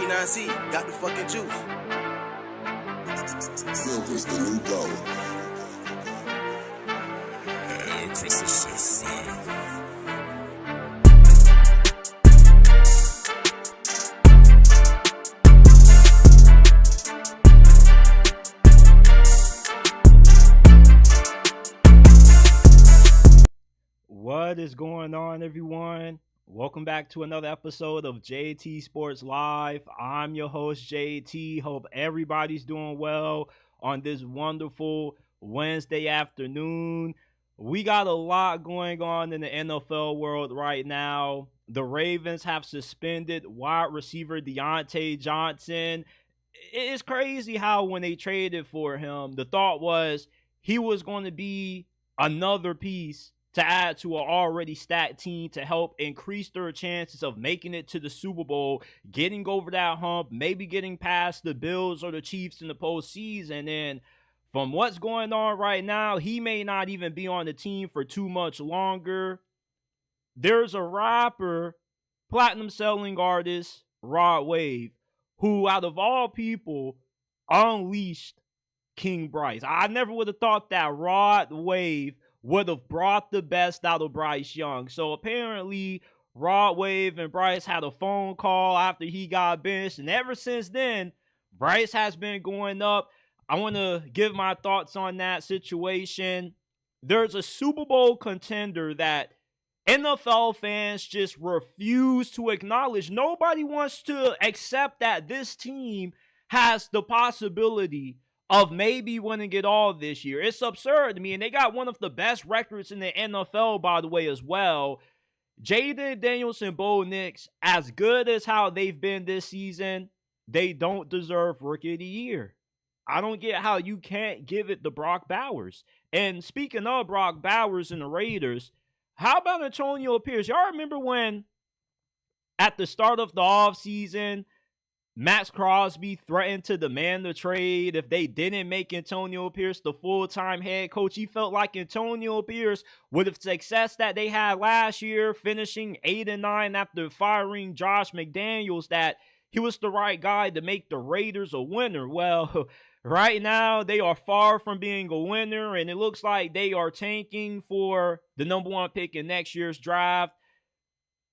29C, got the fucking juice. Silver's the new gold. Chris, this shit's fire. What is going on, everyone? Welcome back to another episode of JT Sports Live. I'm your host, JT. Hope everybody's doing well on this wonderful Wednesday afternoon. We got a lot going on in the NFL world right now. The Ravens have suspended wide receiver Diontae Johnson. It's crazy how when they traded for him, the thought was he was going to be another piece to add to an already stacked team to help increase their chances of making it to the Super Bowl, getting over that hump, maybe getting past the Bills or the Chiefs in the postseason. And from what's going on right now, he may not even be on the team for too much longer. There's a rapper, platinum selling artist, Rod Wave, who out of all people unleashed King Bryce. I never would have thought that Rod Wave would have brought the best out of Bryce Young. So apparently, Rod Wave and Bryce had a phone call after he got benched. And ever since then, Bryce has been going up. I want to give my thoughts on that situation. There's a Super Bowl contender that NFL fans just refuse to acknowledge. Nobody wants to accept that this team has the possibility of maybe winning it all this year. It's absurd to me, and they got one of the best records in the NFL, by the way, as well. Jayden, Daniels, and Bo Nix, as good as how they've been this season, they don't deserve Rookie of the Year. I don't get how you can't give it to Brock Bowers. And speaking of Brock Bowers and the Raiders, how about Antonio Pierce? Y'all remember when at the start of the offseason, Max Crosby threatened to demand the trade if they didn't make Antonio Pierce the full-time head coach? He felt like Antonio Pierce, with the success that they had last year, finishing 8-9 after firing Josh McDaniels, that he was the right guy to make the Raiders a winner. Well, right now they are far from being a winner, and it looks like they are tanking for the number one pick in next year's draft.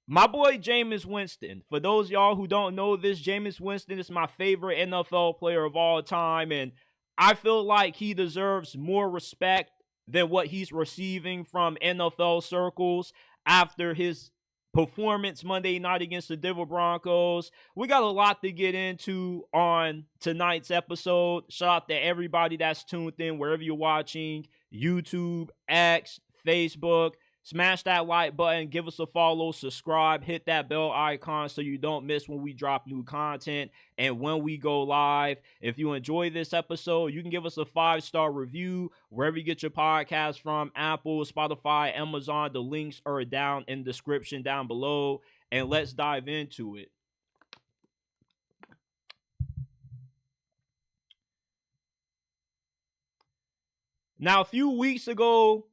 My boy Jameis Winston, for those of y'all who don't know this, Jameis Winston is my favorite NFL player of all time, and I feel like he deserves more respect than what he's receiving from NFL circles after his performance Monday night against the Denver Broncos. We got a lot to get into on tonight's episode. Shout out to everybody that's tuned in wherever you're watching, YouTube, X, Facebook. Smash that like button, give us a follow, subscribe, hit that bell icon so you don't miss when we drop new content and when we go live. If you enjoy this episode, you can give us a 5-star review wherever you get your podcast from, Apple, Spotify, Amazon. The links are down in the description down below, and let's dive into it. Now, a few weeks ago,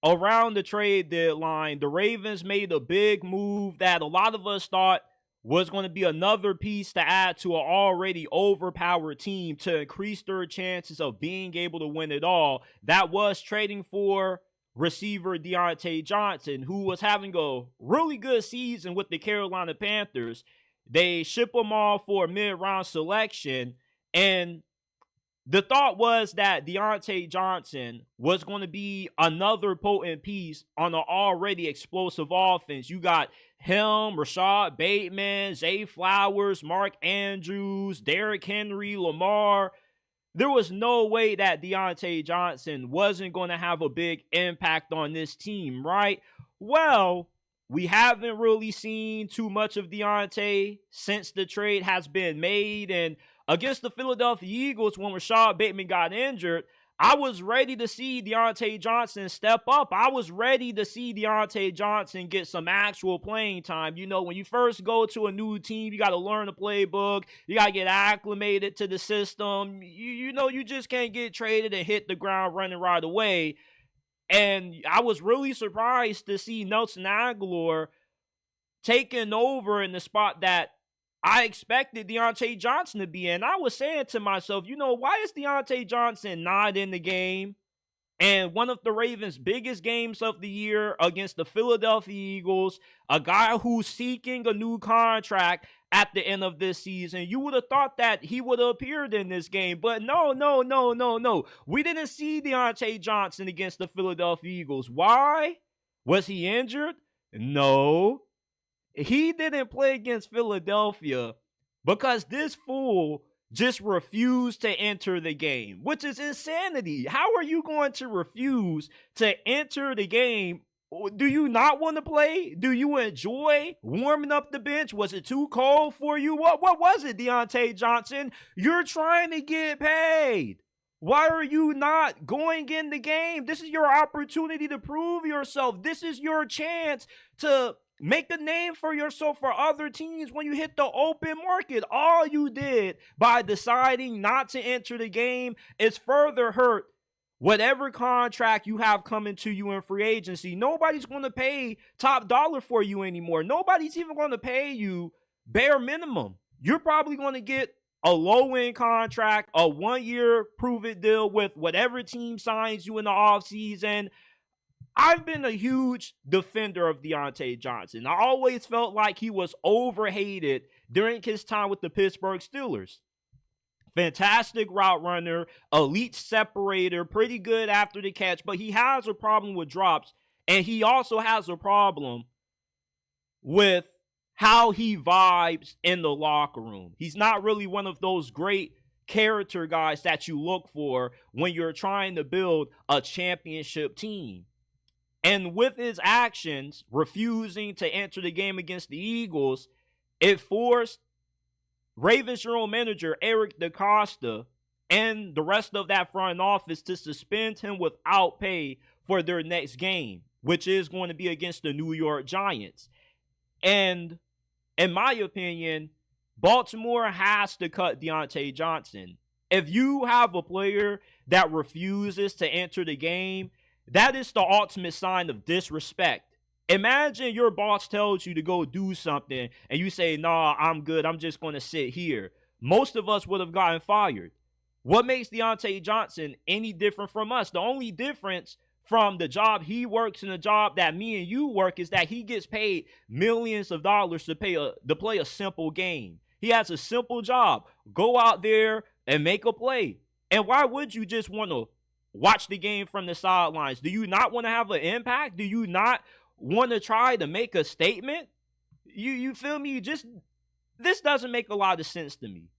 around the trade deadline, the Ravens made a big move that a lot of us thought was going to be another piece to add to an already overpowered team to increase their chances of being able to win it all. That was trading for receiver Diontae Johnson, who was having a really good season with the Carolina Panthers. They ship him off for a mid-round selection, and the thought was that Diontae Johnson was going to be another potent piece on an already explosive offense. You got him, Rashad Bateman, Zay Flowers, Mark Andrews, Derrick Henry, Lamar. There was no way that Diontae Johnson wasn't going to have a big impact on this team, right? Well, we haven't really seen too much of Diontae since the trade has been made, and against the Philadelphia Eagles, when Rashad Bateman got injured, I was ready to see Diontae Johnson step up. I was ready to see Diontae Johnson get some actual playing time. You know, when you first go to a new team, you got to learn the playbook. You got to get acclimated to the system. You know, you just can't get traded and hit the ground running right away. And I was really surprised to see Nelson Aguilar taking over in the spot that I expected Diontae Johnson to be in. I was saying to myself, why is Diontae Johnson not in the game? And one of the Ravens' biggest games of the year against the Philadelphia Eagles, a guy who's seeking a new contract at the end of this season, you would have thought that he would have appeared in this game. But no. We didn't see Diontae Johnson against the Philadelphia Eagles. Why? Was he injured? No. He didn't play against Philadelphia because this fool just refused to enter the game, which is insanity. How are you going to refuse to enter the game? Do you not want to play? Do you enjoy warming up the bench? Was it too cold for you? What was it, Diontae Johnson? You're trying to get paid. Why are you not going in the game? This is your opportunity to prove yourself. This is your chance to make a name for yourself for other teams when you hit the open market. All you did by deciding not to enter the game is further hurt whatever contract you have coming to you in free agency. Nobody's going to pay top dollar for you anymore. Nobody's even going to pay you bare minimum. You're probably going to get a low-end contract, a 1-year prove-it deal with whatever team signs you in the offseason. I've been a huge defender of Diontae Johnson. I always felt like he was overhated during his time with the Pittsburgh Steelers. Fantastic route runner, elite separator, pretty good after the catch, but he has a problem with drops, and he also has a problem with how he vibes in the locker room. He's not really one of those great character guys that you look for when you're trying to build a championship team. And with his actions, refusing to enter the game against the Eagles, it forced Ravens general manager Eric DeCosta and the rest of that front office to suspend him without pay for their next game, which is going to be against the New York Giants. And in my opinion, Baltimore has to cut Diontae Johnson. If you have a player that refuses to enter the game, that is the ultimate sign of disrespect. Imagine your boss tells you to go do something and you say, nah, I'm good. I'm just going to sit here. Most of us would have gotten fired. What makes Diontae Johnson any different from us? The only difference from the job he works and the job that me and you work is that he gets paid millions of dollars to play a simple game. He has a simple job. Go out there and make a play. And why would you just want to watch the game from the sidelines? Do you not want to have an impact? Do you not want to try to make a statement? You feel me? This doesn't make a lot of sense to me.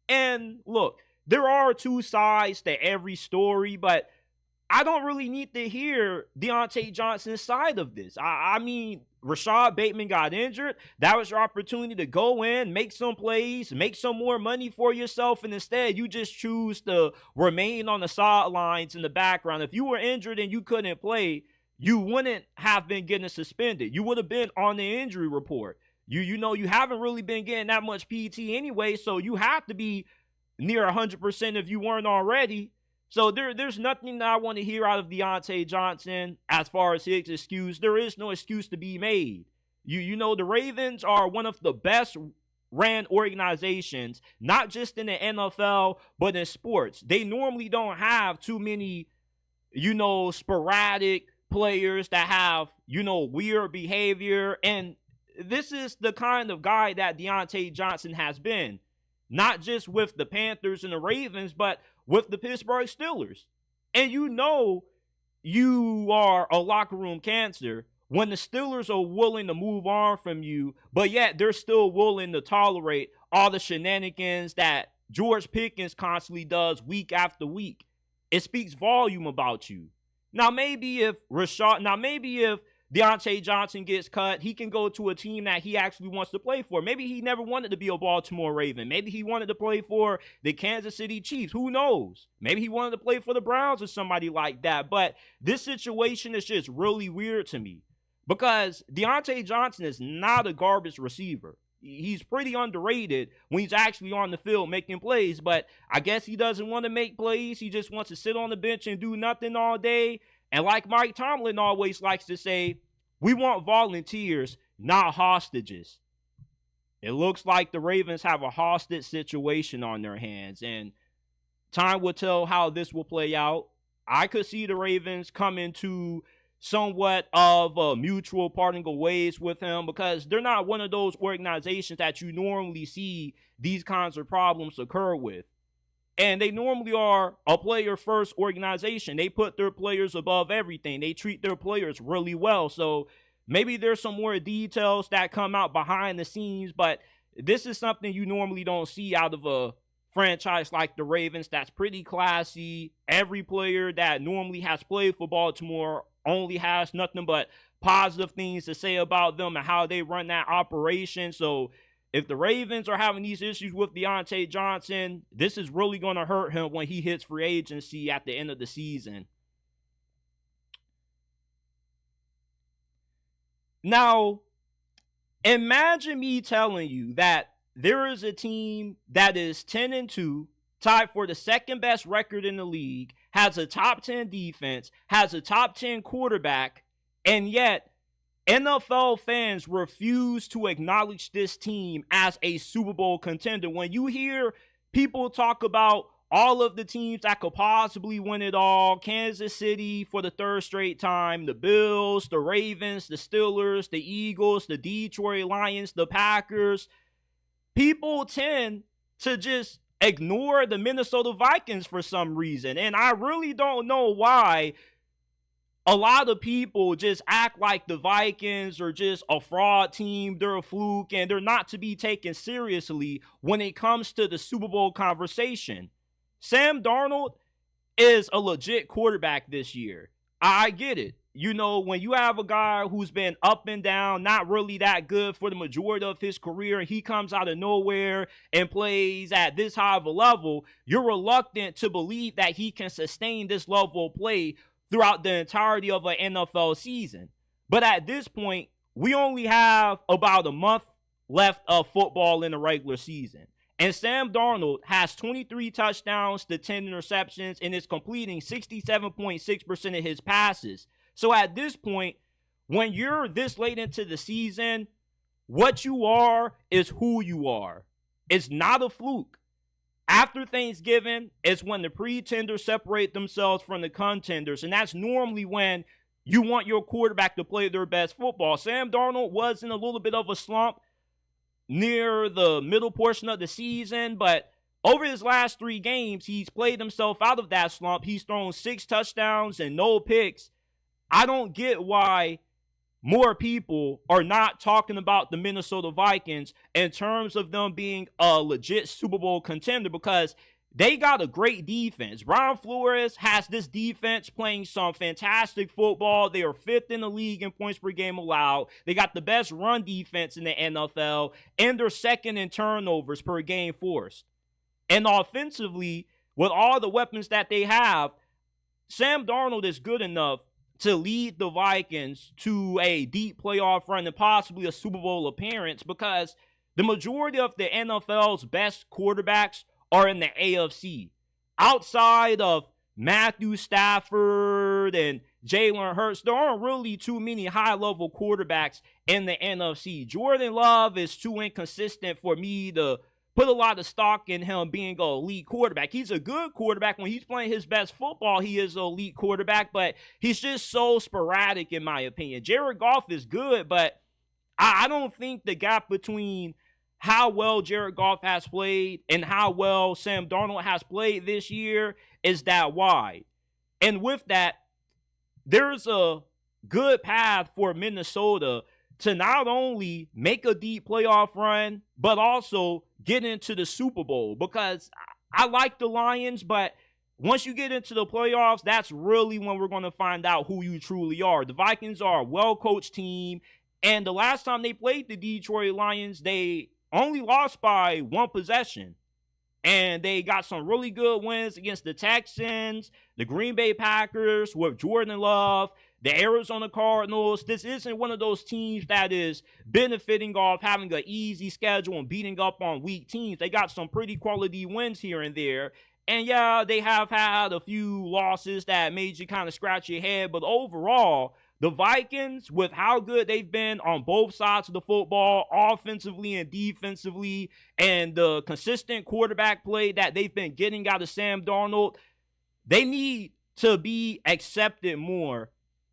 And look, there are two sides to every story, but I don't really need to hear Diontae Johnson's side of this. I mean, Rashad Bateman got injured. That was your opportunity to go in, make some plays, make some more money for yourself, and instead you just choose to remain on the sidelines in the background. If you were injured and you couldn't play, you wouldn't have been getting suspended. You would have been on the injury report. You haven't really been getting that much PT anyway, so you have to be near 100% if you weren't already. So there's nothing that I want to hear out of Diontae Johnson as far as his excuse. There is no excuse to be made. The Ravens are one of the best ran organizations, not just in the NFL, but in sports. They normally don't have too many, sporadic players that have, weird behavior. And this is the kind of guy that Diontae Johnson has been. Not just with the Panthers and the Ravens, but with the Pittsburgh Steelers. And you are a locker room cancer when the Steelers are willing to move on from you, but yet they're still willing to tolerate all the shenanigans that George Pickens constantly does week after week. It speaks volume about you. Now, maybe if Diontae Johnson gets cut, he can go to a team that he actually wants to play for. Maybe he never wanted to be a Baltimore Raven. Maybe he wanted to play for the Kansas City Chiefs. Who knows? Maybe he wanted to play for the Browns or somebody like that. But this situation is just really weird to me because Diontae Johnson is not a garbage receiver. He's pretty underrated when he's actually on the field making plays, but I guess he doesn't want to make plays. He just wants to sit on the bench and do nothing all day. And like Mike Tomlin always likes to say, we want volunteers, not hostages. it looks like the Ravens have a hostage situation on their hands, and time will tell how this will play out. I could see the Ravens come into somewhat of a mutual parting of ways with him because they're not one of those organizations that you normally see these kinds of problems occur with. And they normally are a player-first organization. They put their players above everything. They treat their players really well. So maybe there's some more details that come out behind the scenes, but this is something you normally don't see out of a franchise like the Ravens that's pretty classy. Every player that normally has played for Baltimore only has nothing but positive things to say about them and how they run that operation. So if the Ravens are having these issues with Diontae Johnson, this is really going to hurt him when he hits free agency at the end of the season. Now, imagine me telling you that there is a team that is 10-2, tied for the second best record in the league, has a top 10 defense, has a top 10 quarterback, and yet NFL fans refuse to acknowledge this team as a Super Bowl contender. When you hear people talk about all of the teams that could possibly win it all, Kansas City for the third straight time, the Bills, the Ravens, the Steelers, the Eagles, the Detroit Lions, the Packers, people tend to just ignore the Minnesota Vikings for some reason. And I really don't know why a lot of people just act like the Vikings are just a fraud team, they're a fluke, and they're not to be taken seriously when it comes to the Super Bowl conversation. Sam Darnold is a legit quarterback this year. I get it. You know, when you have a guy who's been up and down, not really that good for the majority of his career, and he comes out of nowhere and plays at this high of a level, you're reluctant to believe that he can sustain this level of play throughout the entirety of an NFL season. But at this point, we only have about a month left of football in the regular season. And Sam Darnold has 23 touchdowns to 10 interceptions and is completing 67.6% of his passes. So at this point, when you're this late into the season, what you are is who you are. It's not a fluke. After Thanksgiving is when the pretenders separate themselves from the contenders, and that's normally when you want your quarterback to play their best football. Sam Darnold was in a little bit of a slump near the middle portion of the season, but over his last 3 games, he's played himself out of that slump. He's thrown 6 touchdowns and no picks. I don't get why more people are not talking about the Minnesota Vikings in terms of them being a legit Super Bowl contender, because they got a great defense. Brian Flores has this defense playing some fantastic football. They are 5th in the league in points per game allowed. They got the best run defense in the NFL, and they're 2nd in turnovers per game forced. And offensively, with all the weapons that they have, Sam Darnold is good enough to lead the Vikings to a deep playoff run and possibly a Super Bowl appearance, because the majority of the NFL's best quarterbacks are in the AFC. Outside of Matthew Stafford and Jalen Hurts, there aren't really too many high-level quarterbacks in the NFC. Jordan Love is too inconsistent for me to put a lot of stock in him being an elite quarterback. He's a good quarterback. When he's playing his best football, he is an elite quarterback, but he's just so sporadic in my opinion. Jared Goff is good, but I don't think the gap between how well Jared Goff has played and how well Sam Darnold has played this year is that wide. And with that, there's a good path for Minnesota to not only make a deep playoff run, but also get into the Super Bowl, because I like the Lions, but once you get into the playoffs, that's really when we're going to find out who you truly are. The Vikings are a well-coached team, and the last time they played the Detroit Lions, they only lost by 1 possession. And they got some really good wins against the Texans, the Green Bay Packers with Jordan Love, the Arizona Cardinals. This isn't one of those teams that is benefiting off having an easy schedule and beating up on weak teams. They got some pretty quality wins here and there. And yeah, they have had a few losses that made you kind of scratch your head. But overall, The Vikings, with how good they've been on both sides of the football, offensively and defensively, and the consistent quarterback play that they've been getting out of Sam Darnold, they need to be accepted more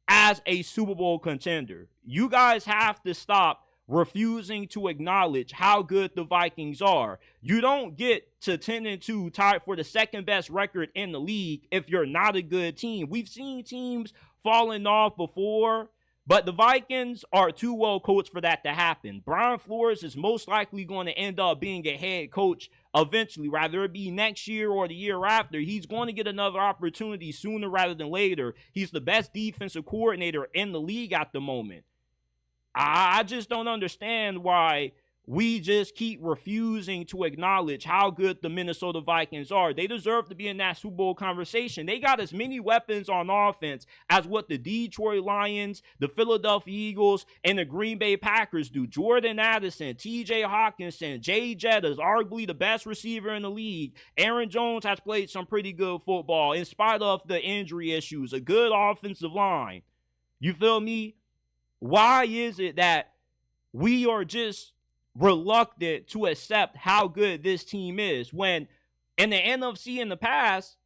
as a Super Bowl contender. You guys have to stop refusing to acknowledge how good the Vikings are. You don't get to 10-2 tied for the second best record in the league if you're not a good team. We've seen teams falling off before, but the Vikings are too well coached for that to happen. Brian Flores is most likely going to end up being a head coach eventually, whether it be next year or the year after. He's going to get another opportunity sooner rather than later. He's the best defensive coordinator in the league at the moment. I just don't understand why we just keep refusing to acknowledge how good the Minnesota Vikings are. They deserve to be in that Super Bowl conversation. They got as many weapons on offense as what the Detroit Lions, the Philadelphia Eagles, and the Green Bay Packers do. Jordan Addison, TJ Hawkinson, Jay Jetta is arguably the best receiver in the league. Aaron Jones has played some pretty good football in spite of the injury issues. A good offensive line. You feel me? Why is it that we are just reluctant to accept how good this team is when in the NFC in the past,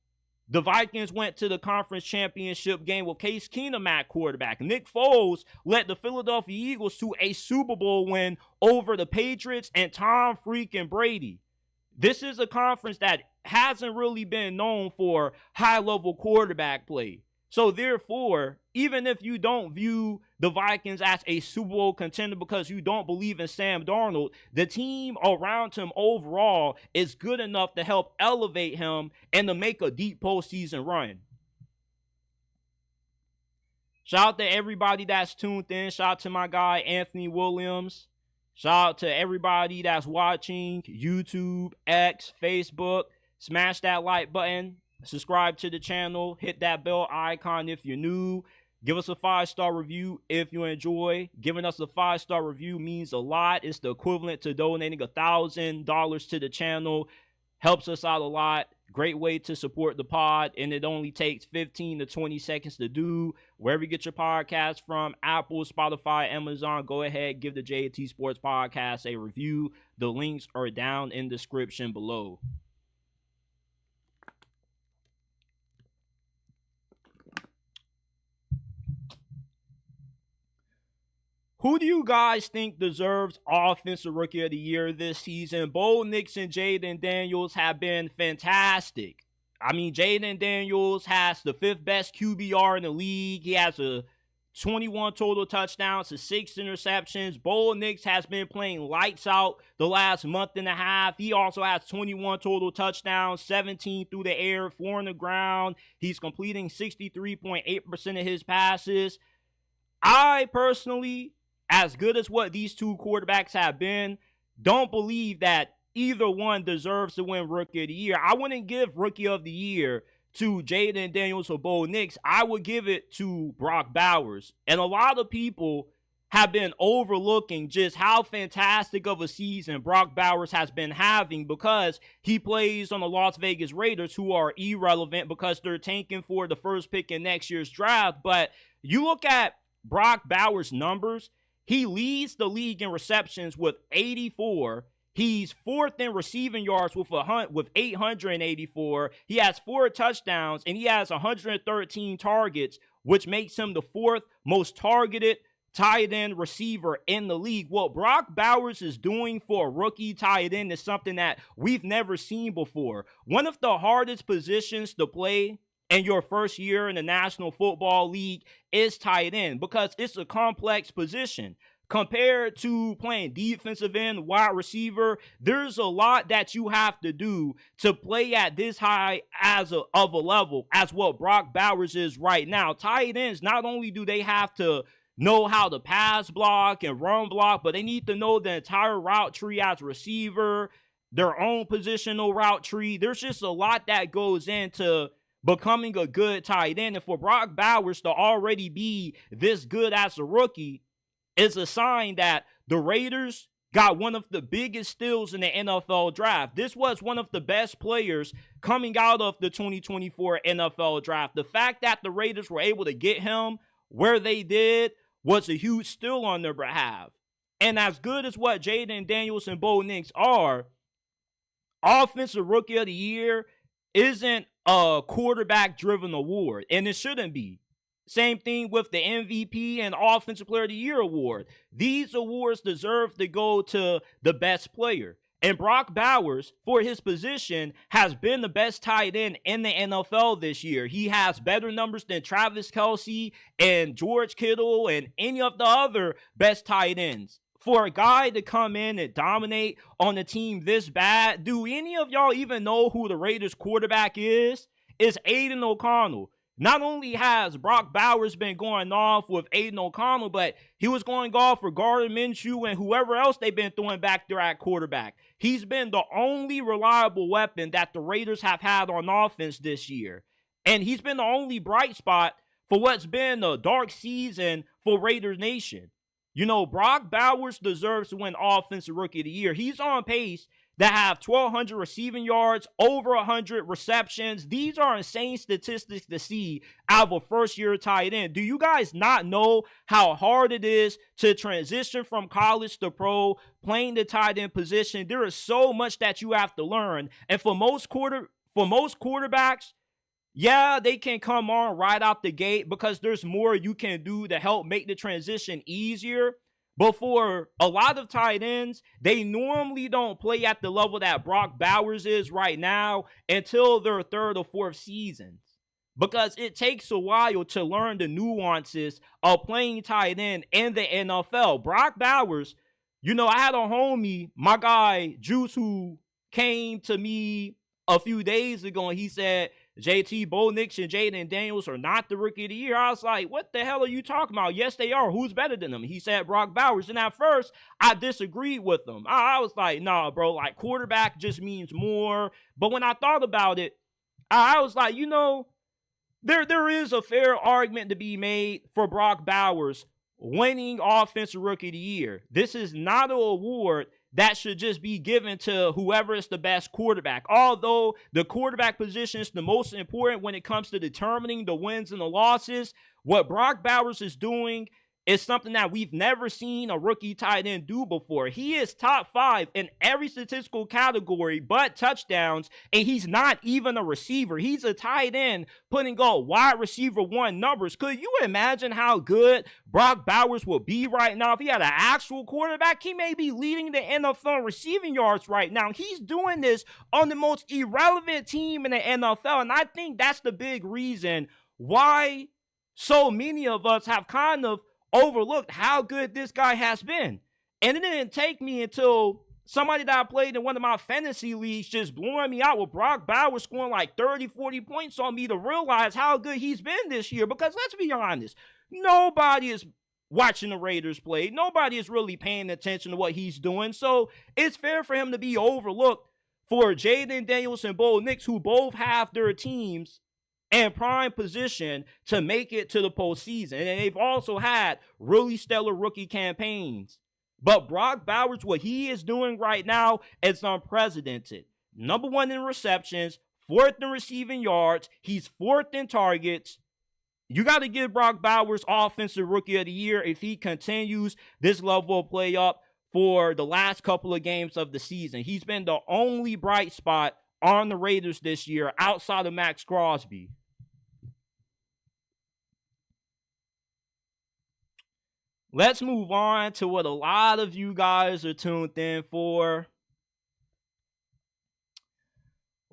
the Vikings went to the conference championship game with Case Keenum at quarterback. Nick Foles led the Philadelphia Eagles to a Super Bowl win over the Patriots and Tom freaking Brady. This is a conference that hasn't really been known for high-level quarterback play. So therefore, even if you don't view the Vikings as a Super Bowl contender because you don't believe in Sam Darnold, the team around him overall is good enough to help elevate him and to make a deep postseason run. Shout out to everybody that's tuned in. Shout out to my guy, Anthony Williams. Shout out to everybody that's watching YouTube, X, Facebook. Smash that like button. Subscribe to the channel, hit that bell icon if you're new. Give us a 5-star review if you enjoy. Giving us a 5-star review means a lot. It's the equivalent to donating $1,000 to the channel. Helps us out a lot. Great way to support the pod, and it only takes 15 to 20 seconds to do. Wherever you get your podcast from, Apple, Spotify, Amazon, go ahead, give the JT Sports Podcast a review. The links are down in the description below. Who do you guys think deserves Offensive Rookie of the Year this season? Bo Nix and Jayden Daniels have been fantastic. I mean, Jayden Daniels has the 5th best QBR in the league. He has a 21 total touchdowns to 6 interceptions. Bo Nix has been playing lights out the last month and a half. He also has 21 total touchdowns, 17 through the air, 4 on the ground. He's completing 63.8% of his passes. I personally, as good as what these two quarterbacks have been, don't believe that either one deserves to win Rookie of the Year. I wouldn't give Rookie of the Year to Jayden Daniels or Bo Nix. I would give it to Brock Bowers. And a lot of people have been overlooking just how fantastic of a season Brock Bowers has been having because he plays on the Las Vegas Raiders, who are irrelevant because they're tanking for the first pick in next year's draft. But you look at Brock Bowers' numbers, he leads the league in receptions with 84. He's 4th in receiving yards with 884. He has 4 touchdowns, and he has 113 targets, which makes him the 4th most targeted tight end receiver in the league. What Brock Bowers is doing for a rookie tight end is something that we've never seen before. One of the hardest positions to play in your first year in the National Football League is tight end because it's a complex position. Compared to playing defensive end, wide receiver, there's a lot that you have to do to play at this high of a level as what Brock Bowers is right now. Tight ends, not only do they have to know how to pass block and run block, but they need to know the entire route tree as a receiver, their own positional route tree. There's just a lot that goes into becoming a good tight end. And for Brock Bowers to already be this good as a rookie is a sign that the Raiders got one of the biggest steals in the NFL draft. This was one of the best players coming out of the 2024 NFL draft. The fact that the Raiders were able to get him where they did was a huge steal on their behalf. And as good as what Jayden Daniels and Bo Nix are, Offensive Rookie of the Year isn't a quarterback-driven award, and it shouldn't be. Same thing with the MVP and Offensive Player of the Year award. These awards deserve to go to the best player. And Brock Bowers, for his position, has been the best tight end in the NFL this year. He has better numbers than Travis Kelce and George Kittle and any of the other best tight ends. For a guy to come in and dominate on a team this bad, do any of y'all even know who the Raiders quarterback is? It's Aiden O'Connell. Not only has Brock Bowers been going off with Aiden O'Connell, but he was going off for Gardner Minshew and whoever else they've been throwing back there at quarterback. He's been the only reliable weapon that the Raiders have had on offense this year. And he's been the only bright spot for what's been a dark season for Raiders Nation. You know, Brock Bowers deserves to win Offensive Rookie of the Year. He's on pace to have 1,200 receiving yards, over 100 receptions. These are insane statistics to see out of a first-year tight end. Do you guys not know how hard it is to transition from college to pro, playing the tight end position? There is so much that you have to learn. And for most quarterbacks, yeah, they can come on right out the gate because there's more you can do to help make the transition easier. But for a lot of tight ends, they normally don't play at the level that Brock Bowers is right now until their third or fourth seasons. Because it takes a while to learn the nuances of playing tight end in the NFL. Brock Bowers, you know, I had a homie, my guy Juice, who came to me a few days ago and he said, JT, Bo Nix and Jayden Daniels are not the Rookie of the Year. I was like, what the hell are you talking about? Yes, they are. Who's better than them? He said Brock Bowers. And at first, I disagreed with him. I was like, nah, bro, like quarterback just means more. But when I thought about it, I was like, you know, there is a fair argument to be made for Brock Bowers winning Offensive Rookie of the Year. This is not an award that should just be given to whoever is the best quarterback. Although the quarterback position is the most important when it comes to determining the wins and the losses, what Brock Bowers is doing is something that we've never seen a rookie tight end do before. He is top 5 in every statistical category but touchdowns, and he's not even a receiver. He's a tight end putting up wide receiver 1 numbers. Could you imagine how good Brock Bowers would be right now if he had an actual quarterback? He may be leading the NFL receiving yards right now. He's doing this on the most irrelevant team in the NFL, and I think that's the big reason why so many of us have kind of overlooked how good this guy has been. And it didn't take me until somebody that I played in one of my fantasy leagues just blowing me out with Brock Bowers scoring like 30, 40 points on me to realize how good he's been this year. Because let's be honest, nobody is watching the Raiders play. Nobody is really paying attention to what he's doing. So it's fair for him to be overlooked for Jayden Daniels and Bo Nix, who both have their teams and prime position to make it to the postseason. And they've also had really stellar rookie campaigns. But Brock Bowers, what he is doing right now is unprecedented. Number 1 in receptions, 4th in receiving yards. He's 4th in targets. You got to give Brock Bowers Offensive Rookie of the Year if he continues this level of play up for the last couple of games of the season. He's been the only bright spot on the Raiders this year outside of Max Crosby. Let's move on to what a lot of you guys are tuned in for.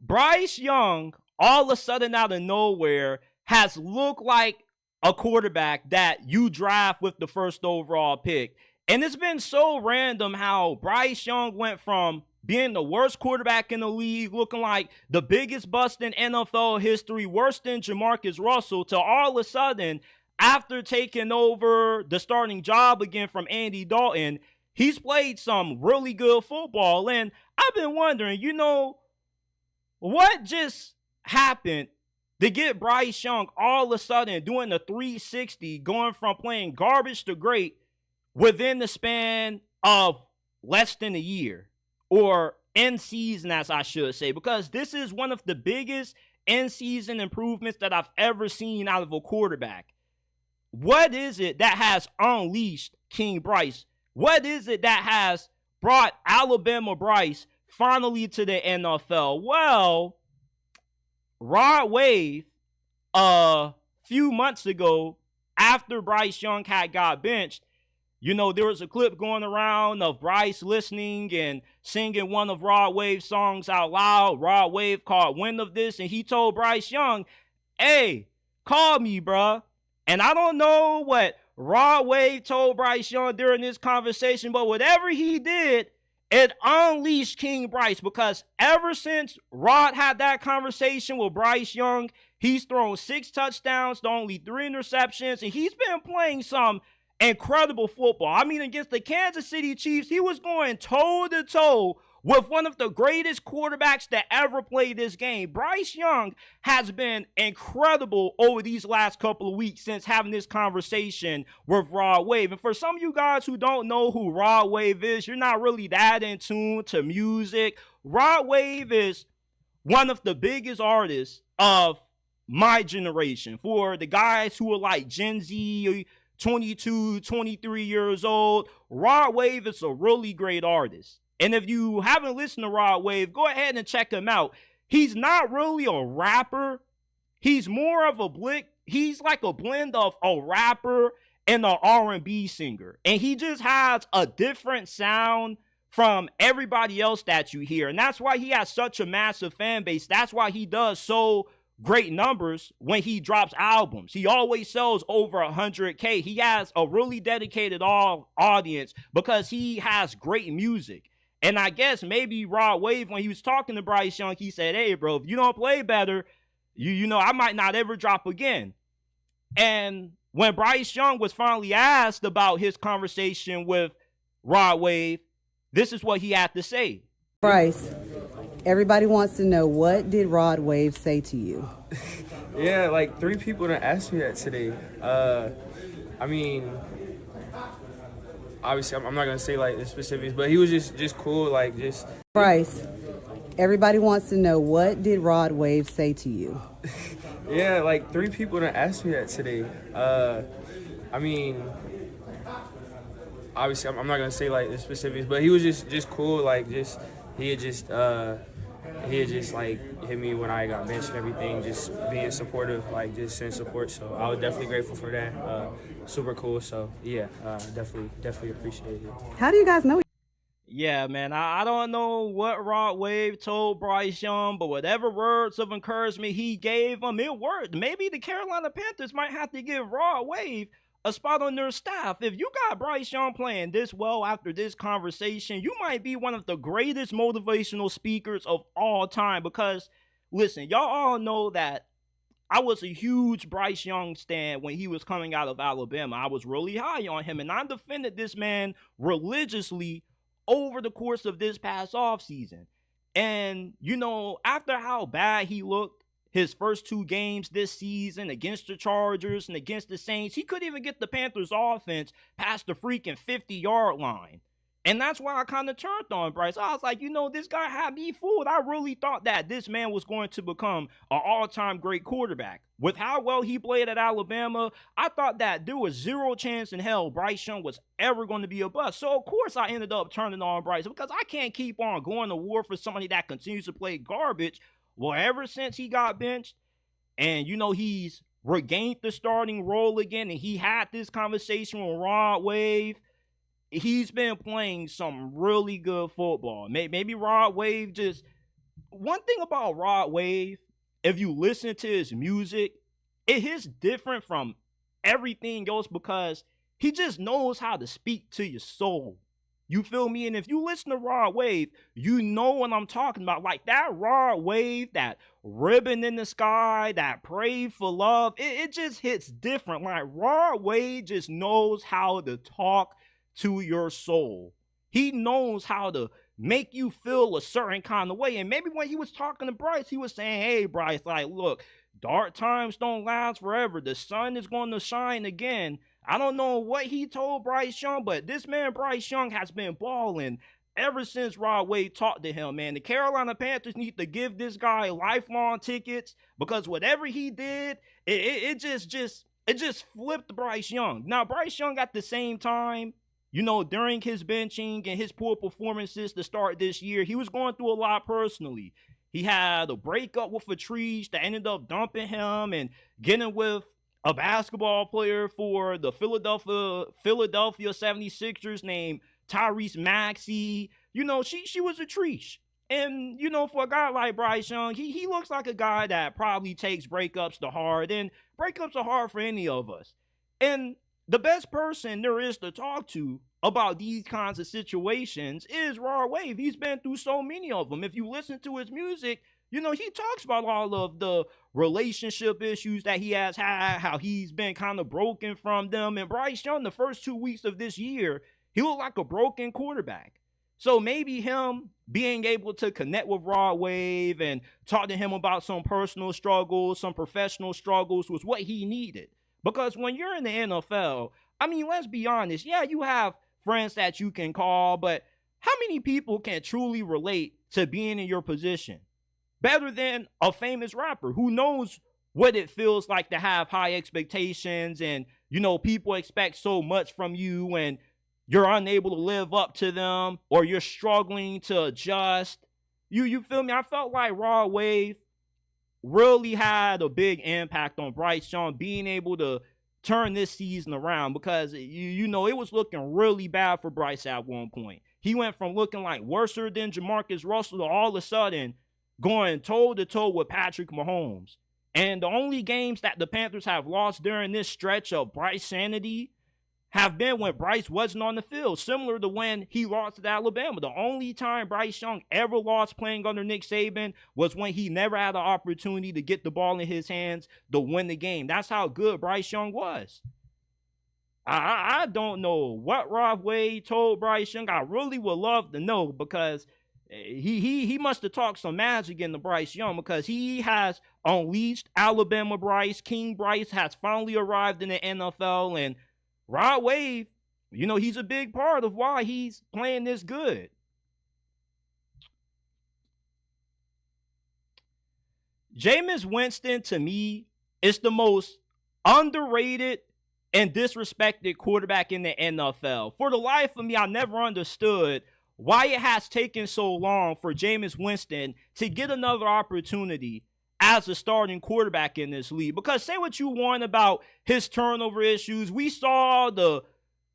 Bryce Young, all of a sudden out of nowhere, has looked like a quarterback that you draft with the first overall pick. And it's been so random how Bryce Young went from being the worst quarterback in the league, looking like the biggest bust in NFL history, worse than Jamarcus Russell, to all of a sudden, after taking over the starting job again from Andy Dalton, he's played some really good football. And I've been wondering, you know, what just happened to get Bryce Young all of a sudden doing the 360, going from playing garbage to great within the span of less than a year? Or in season, as I should say, because this is one of the biggest in season improvements that I've ever seen out of a quarterback. what is it that has unleashed King Bryce? What is it that has brought Alabama Bryce finally to the NFL? Well, Rod Wave, a few months ago, after Bryce Young had got benched, there was a clip going around of Bryce listening and singing one of Rod Wave's songs out loud. Rod Wave caught wind of this, and he told Bryce Young, hey, call me, bruh. And I don't know what Rod Wave told Bryce Young during this conversation, but whatever he did, it unleashed King Bryce, because ever since Rod had that conversation with Bryce Young, he's thrown 6 touchdowns to only 3 interceptions, and he's been playing some incredible football. I mean, against the Kansas City Chiefs, he was going toe-to-toe with one of the greatest quarterbacks to ever play this game. Bryce Young has been incredible over these last couple of weeks since having this conversation with Rod Wave. And for some of you guys who don't know who Rod Wave is, you're not really that in tune to music. Rod Wave is one of the biggest artists of my generation. For the guys who are like Gen Z, 22, 23 years old, Rod Wave is a really great artist. And if you haven't listened to Rod Wave, go ahead and check him out. He's not really a rapper. He's more of he's like a blend of a rapper and an R&B singer. And he just has a different sound from everybody else that you hear. And that's why he has such a massive fan base. That's why he does so great numbers when he drops albums. He always sells over 100K. He has a really dedicated audience because he has great music. And I guess maybe Rod Wave, when he was talking to Bryce Young, he said, hey, bro, if you don't play better, I might not ever drop again. And when Bryce Young was finally asked about his conversation with Rod Wave, this is what he had to say. Bryce, everybody wants to know, what did Rod Wave say to you? Yeah, like 3 people done asked me that today. I mean, obviously, I'm not gonna say like the specifics, but he was just cool, like just. Bryce, everybody wants to know, what did Rod Wave say to you? Yeah, like 3 people done asked me that today. I mean, obviously, I'm not gonna say like the specifics, but he was just cool, like just he had just like hit me when I got benched and everything, just being supportive, like just send support. So I was definitely grateful for that. Super cool. So yeah, definitely appreciate it. How do you guys know? Yeah, man, I don't know what Rod Wave told Bryce Young, but whatever words of encouragement he gave him, it worked. Maybe the Carolina Panthers might have to give Rod Wave a spot on their staff. If you got Bryce Young playing this well after this conversation, you might be one of the greatest motivational speakers of all time. Because, listen, y'all all know that I was a huge Bryce Young stan when he was coming out of Alabama. I was really high on him, and I defended this man religiously over the course of this past offseason. And, after how bad he looked his first 2 games this season against the Chargers and against the Saints, he couldn't even get the Panthers offense past the freaking 50-yard line. And that's why I kind of turned on Bryce. I was like, this guy had me fooled. I really thought that this man was going to become an all-time great quarterback. With how well he played at Alabama, I thought that there was 0 chance in hell Bryce Young was ever going to be a bust. So, of course, I ended up turning on Bryce, because I can't keep on going to war for somebody that continues to play garbage. Well, ever since he got benched and, he's regained the starting role again, and he had this conversation with Rod Wave, he's been playing some really good football. Maybe Rod Wave just... One thing about Rod Wave, if you listen to his music, it hits different from everything else because he just knows how to speak to your soul. You feel me? And if you listen to Rod Wave, you know what I'm talking about. Like that Rod Wave, that Ribbon in the Sky, that Pray for Love, it just hits different. Like Rod Wave just knows how to talk to your soul. He knows how to make you feel a certain kind of way. And maybe when he was talking to Bryce, he was saying, hey, Bryce, like, look, dark times don't last forever. The sun is going to shine again. I don't know what he told Bryce Young, but this man, Bryce Young, has been balling ever since Rod Wave talked to him, man. The Carolina Panthers need to give this guy lifelong tickets because whatever he did, it just it just flipped Bryce Young. Now, Bryce Young at the same time, during his benching and his poor performances to start this year, he was going through a lot personally. He had a breakup with Patrice that ended up dumping him and getting with a basketball player for the Philadelphia 76ers named Tyrese Maxey. She was a treat. And, for a guy like Bryce Young, he looks like a guy that probably takes breakups to heart. And breakups are hard for any of us. And the best person there is to talk to about these kinds of situations is Rod Wave. He's been through so many of them. If you listen to his music, he talks about all of the relationship issues that he has had, how he's been kind of broken from them. And Bryce Young, the first 2 weeks of this year, he looked like a broken quarterback. So maybe him being able to connect with Rod Wave and talk to him about some personal struggles, some professional struggles was what he needed. Because when you're in the NFL, let's be honest. Yeah, you have friends that you can call, but how many people can truly relate to being in your position? Better than a famous rapper who knows what it feels like to have high expectations and, people expect so much from you and you're unable to live up to them or you're struggling to adjust. You feel me? I felt like Rod Wave really had a big impact on Bryce Young being able to turn this season around because, it was looking really bad for Bryce at one point. He went from looking like worse than Jamarcus Russell to all of a sudden going toe-to-toe with Patrick Mahomes. And the only games that the Panthers have lost during this stretch of Bryce sanity have been when Bryce wasn't on the field, similar to when he lost to Alabama. The only time Bryce Young ever lost playing under Nick Saban was when he never had an opportunity to get the ball in his hands to win the game. That's how good Bryce Young was. I don't know what Rod Wave told Bryce Young. I really would love to know because he must have talked some magic into Bryce Young because he has unleashed Alabama Bryce. King Bryce has finally arrived in the NFL, and Rod Wave, he's a big part of why he's playing this good. Jameis Winston, to me, is the most underrated and disrespected quarterback in the NFL. For the life of me, I never understood why it has taken so long for Jameis Winston to get another opportunity as a starting quarterback in this league. Because say what you want about his turnover issues. We saw the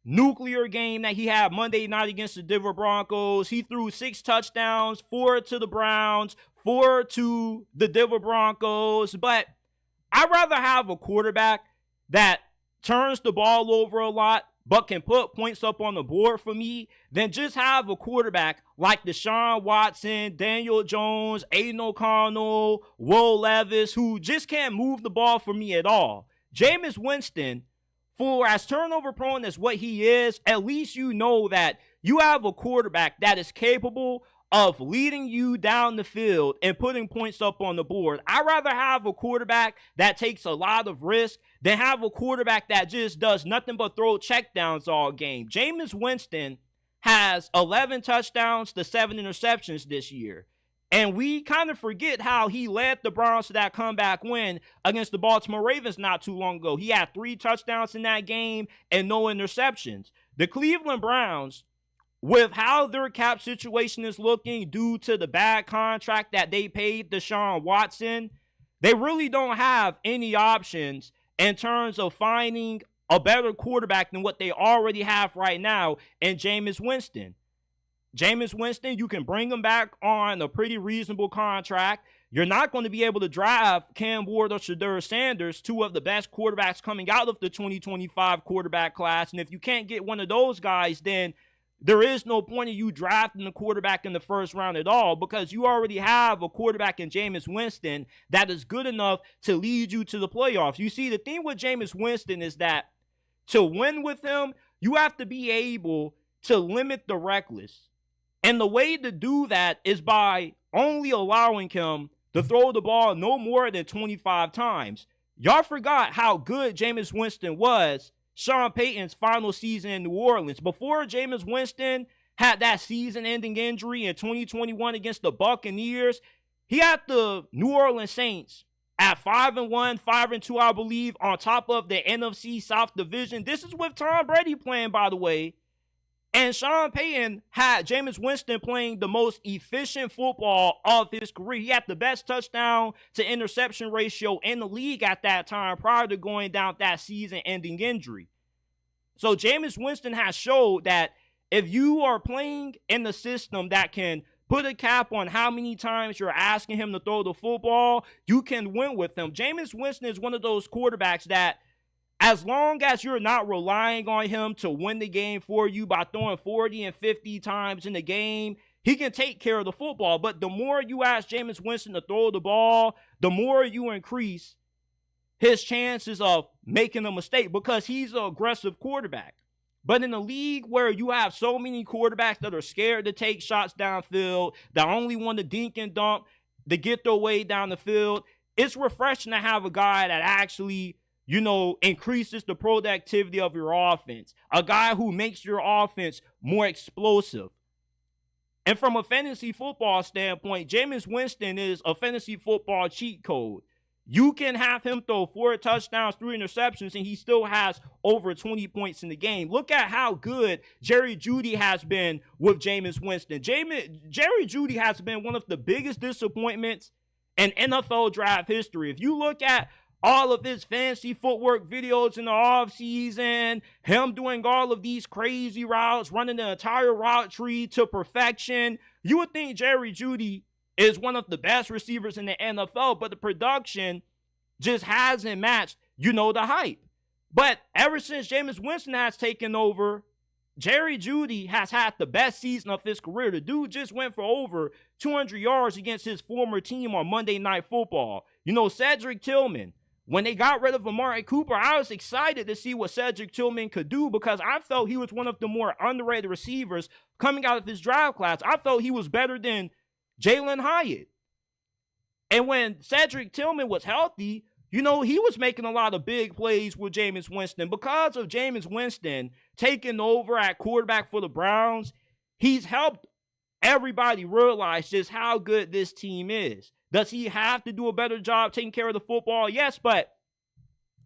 nuclear game that he had Monday night against the Denver Broncos. He threw 6 touchdowns, 4 to the Browns, 4 to the Denver Broncos. But I'd rather have a quarterback that turns the ball over a lot but can put points up on the board for me than just have a quarterback like Deshaun Watson, Daniel Jones, Aiden O'Connell, Will Levis, who just can't move the ball for me at all. Jameis Winston, for as turnover prone as what he is, at least you know that you have a quarterback that is capable of leading you down the field and putting points up on the board. I'd rather have a quarterback that takes a lot of risk than have a quarterback that just does nothing but throw checkdowns all game. Jameis Winston has 11 touchdowns to 7 interceptions this year. And we kind of forget how he led the Browns to that comeback win against the Baltimore Ravens not too long ago. He had 3 touchdowns in that game and no interceptions. The Cleveland Browns, with how their cap situation is looking due to the bad contract that they paid Deshaun Watson, they really don't have any options in terms of finding a better quarterback than what they already have right now in Jameis Winston. Jameis Winston, you can bring him back on a pretty reasonable contract. You're not going to be able to draft Cam Ward or Shedeur Sanders, 2 of the best quarterbacks coming out of the 2025 quarterback class. And if you can't get one of those guys, then there is no point in you drafting a quarterback in the first round at all because you already have a quarterback in Jameis Winston that is good enough to lead you to the playoffs. You see, the thing with Jameis Winston is that to win with him, you have to be able to limit the reckless. And the way to do that is by only allowing him to throw the ball no more than 25 times. Y'all forgot how good Jameis Winston was Sean Payton's final season in New Orleans. Before Jameis Winston had that season-ending injury in 2021 against the Buccaneers, he had the New Orleans Saints at 5-1, 5-2, I believe, on top of the NFC South Division. This is with Tom Brady playing, by the way. And Sean Payton had Jameis Winston playing the most efficient football of his career. He had the best touchdown to interception ratio in the league at that time prior to going down that season-ending injury. So Jameis Winston has showed that if you are playing in the system that can put a cap on how many times you're asking him to throw the football, you can win with him. Jameis Winston is one of those quarterbacks that, as long as you're not relying on him to win the game for you by throwing 40 and 50 times in the game, he can take care of the football. But the more you ask Jameis Winston to throw the ball, the more you increase his chances of making a mistake because he's an aggressive quarterback. But in a league where you have so many quarterbacks that are scared to take shots downfield, that only want to dink and dunk to get their way down the field, it's refreshing to have a guy that actually, increases the productivity of your offense. A guy who makes your offense more explosive. And from a fantasy football standpoint, Jameis Winston is a fantasy football cheat code. You can have him throw 4 touchdowns, 3 interceptions, and he still has over 20 points in the game. Look at how good Jerry Jeudy has been with Jameis Winston. Jerry Jeudy has been one of the biggest disappointments in NFL draft history. If you look at all of his fancy footwork videos in the offseason, him doing all of these crazy routes, running the entire route tree to perfection, you would think Jerry Jeudy is one of the best receivers in the NFL, but the production just hasn't matched, the hype. But ever since Jameis Winston has taken over, Jerry Jeudy has had the best season of his career. The dude just went for over 200 yards against his former team on Monday Night Football. Cedric Tillman, when they got rid of Amari Cooper, I was excited to see what Cedric Tillman could do because I felt he was one of the more underrated receivers coming out of his draft class. I felt he was better than Jalen Hyatt. And when Cedric Tillman was healthy, he was making a lot of big plays with Jameis Winston. Because of Jameis Winston taking over at quarterback for the Browns, he's helped everybody realize just how good this team is. Does he have to do a better job taking care of the football? Yes, but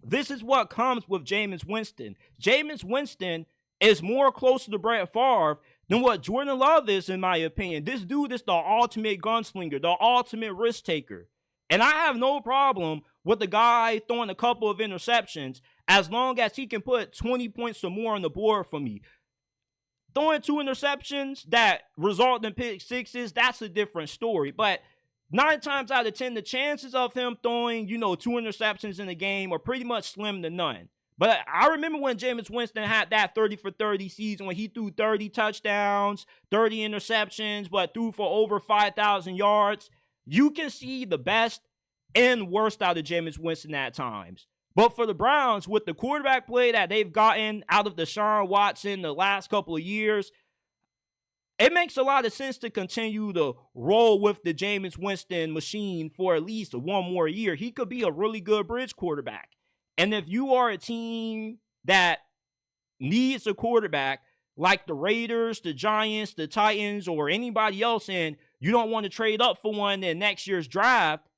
this is what comes with Jameis Winston. Jameis Winston is more closer to Brett Favre than what Jordan Love is, in my opinion. This dude is the ultimate gunslinger, the ultimate risk taker. And I have no problem with the guy throwing a couple of interceptions as long as he can put 20 points or more on the board for me. Throwing 2 interceptions that result in pick sixes, that's a different story. But 9 times out of 10, the chances of him throwing, 2 interceptions in the game are pretty much slim to none. But I remember when Jameis Winston had that 30 for 30 season when he threw 30 touchdowns, 30 interceptions, but threw for over 5,000 yards. You can see the best and worst out of Jameis Winston at times. But for the Browns, with the quarterback play that they've gotten out of Deshaun Watson the last couple of years, it makes a lot of sense to continue to roll with the Jameis Winston machine for at least 1 more year. He could be a really good bridge quarterback. And if you are a team that needs a quarterback like the Raiders, the Giants, the Titans, or anybody else, and you don't want to trade up for one in next year's draft,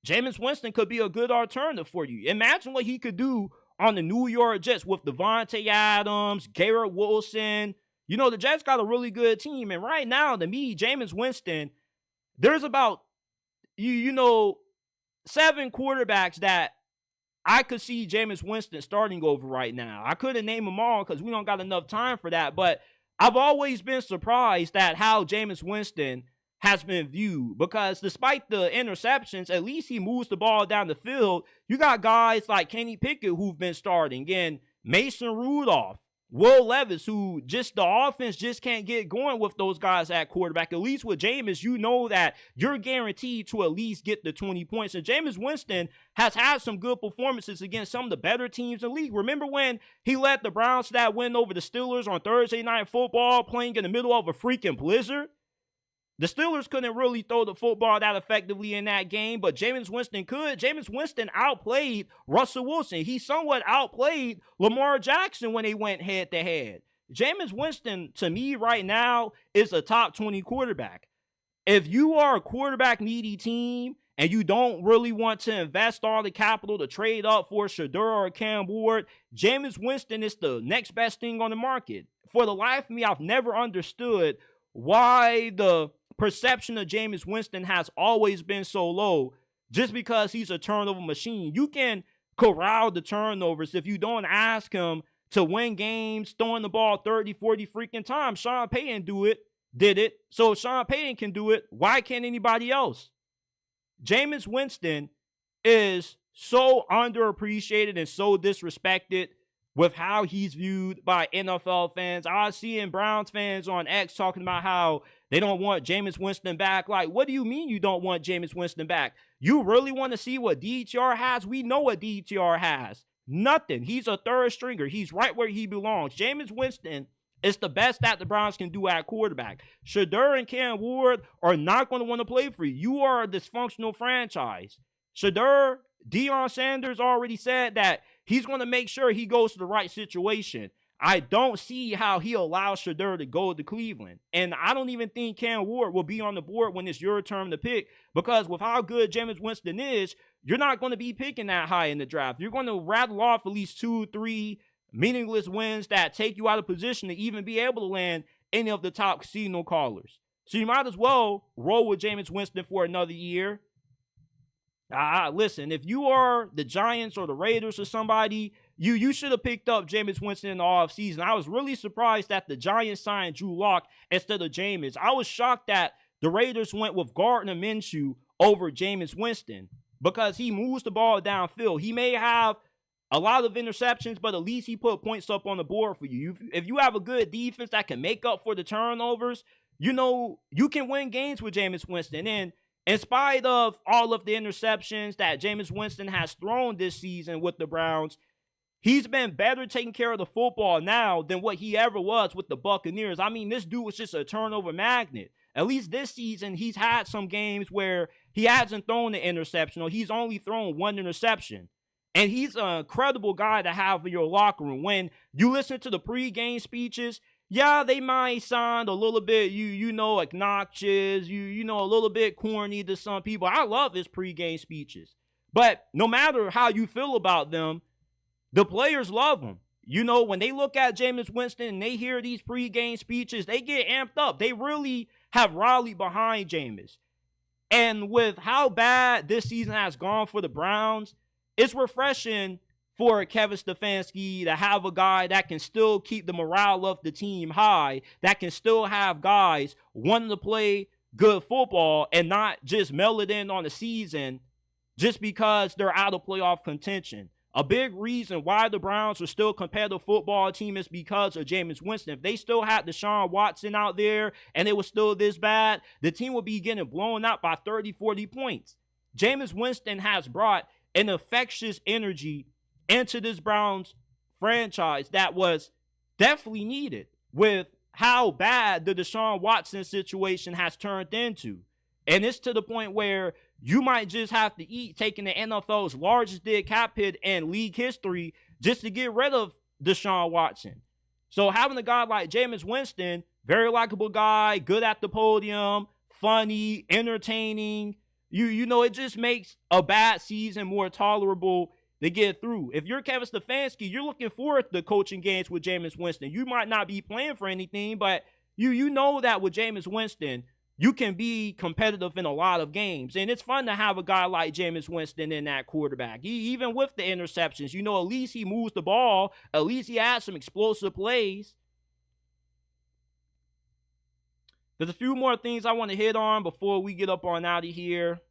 Jameis Winston could be a good alternative for you. Imagine what he could do on the New York Jets with Devontae Adams, Garrett Wilson. The Jets got a really good team. And right now, to me, Jameis Winston, there's about, 7 quarterbacks that I could see Jameis Winston starting over right now. I couldn't name them all because we don't got enough time for that. But I've always been surprised at how Jameis Winston has been viewed because despite the interceptions, at least he moves the ball down the field. You got guys like Kenny Pickett who've been starting and Mason Rudolph, Will Levis, who just the offense just can't get going with those guys at quarterback. At least with Jameis, you know that you're guaranteed to at least get the 20 points. And Jameis Winston has had some good performances against some of the better teams in the league. Remember when he led the Browns to that win over the Steelers on Thursday Night Football, playing in the middle of a freaking blizzard? The Steelers couldn't really throw the football that effectively in that game, but Jameis Winston could. Jameis Winston outplayed Russell Wilson. He somewhat outplayed Lamar Jackson when they went head-to-head. Jameis Winston, to me right now, is a top 20 quarterback. If you are a quarterback-needy team and you don't really want to invest all the capital to trade up for Shedeur or Cam Ward, Jameis Winston is the next best thing on the market. For the life of me, I've never understood why the perception of Jameis Winston has always been so low just because he's a turnover machine. You can corral the turnovers if you don't ask him to win games throwing the ball 30, 40 freaking times. Sean Payton did it. So if Sean Payton can do it, why can't anybody else? Jameis Winston is so underappreciated and so disrespected with how he's viewed by NFL fans. I was seeing Browns fans on X talking about how they don't want Jameis Winston back. Like, what do you mean you don't want Jameis Winston back? You really want to see what DTR has? We know what DTR has. Nothing. He's a third stringer. He's right where he belongs. Jameis Winston is the best that the Browns can do at quarterback. Shedeur and Cam Ward are not going to want to play for you. You are a dysfunctional franchise. Shedeur, Deion Sanders already said that he's going to make sure he goes to the right situation. I don't see how he allows Shedeur to go to Cleveland. And I don't even think Cam Ward will be on the board when it's your turn to pick, because with how good Jameis Winston is, you're not going to be picking that high in the draft. You're going to rattle off at least 2, 3 meaningless wins that take you out of position to even be able to land any of the top signal callers. So you might as well roll with Jameis Winston for another year. Listen, if you are the Giants or the Raiders or somebody, you should have picked up Jameis Winston in the offseason. I was really surprised that the Giants signed Drew Lock instead of Jameis. I was shocked that the Raiders went with Gardner Minshew over Jameis Winston because he moves the ball downfield. He may have a lot of interceptions, but at least he put points up on the board for you. If you have a good defense that can make up for the turnovers, you know, you can win games with Jameis Winston. And in spite of all of the interceptions that Jameis Winston has thrown this season with the Browns, he's been better taking care of the football now than what he ever was with the Buccaneers. I mean, this dude was just a turnover magnet. At least this season, he's had some games where he hasn't thrown an interception, or he's only thrown one interception. And he's an incredible guy to have in your locker room. When you listen to the pregame speeches, yeah, they might sound a little bit, you know, obnoxious, you know, a little bit corny to some people. I love his pregame speeches. But no matter how you feel about them, the players love him. You know, when they look at Jameis Winston and they hear these pregame speeches, they get amped up. They really have rallied behind Jameis. And with how bad this season has gone for the Browns, it's refreshing for Kevin Stefanski to have a guy that can still keep the morale of the team high, that can still have guys wanting to play good football and not just mail it in on the season just because they're out of playoff contention. A big reason why the Browns are still a competitive football team is because of Jameis Winston. If they still had Deshaun Watson out there and it was still this bad, the team would be getting blown out by 30, 40 points. Jameis Winston has brought an infectious energy into this Browns franchise that was definitely needed with how bad the Deshaun Watson situation has turned into. And it's to the point where you might just have to eat taking the NFL's largest dead cap hit in league history just to get rid of Deshaun Watson. So having a guy like Jameis Winston, very likable guy, good at the podium, funny, entertaining, you know, it just makes a bad season more tolerable to get through. If you're Kevin Stefanski, you're looking forward to coaching games with Jameis Winston. You might not be playing for anything, but you know that with Jameis Winston, you can be competitive in a lot of games. And it's fun to have a guy like Jameis Winston in that quarterback. Even with the interceptions, you know, at least he moves the ball. At least he has some explosive plays. There's a few more things I want to hit on before we get up on out of here.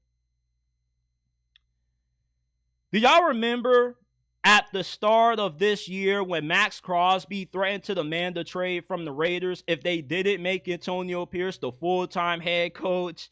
Do y'all remember at the start of this year when Max Crosby threatened to demand a trade from the Raiders if they didn't make Antonio Pierce the full-time head coach?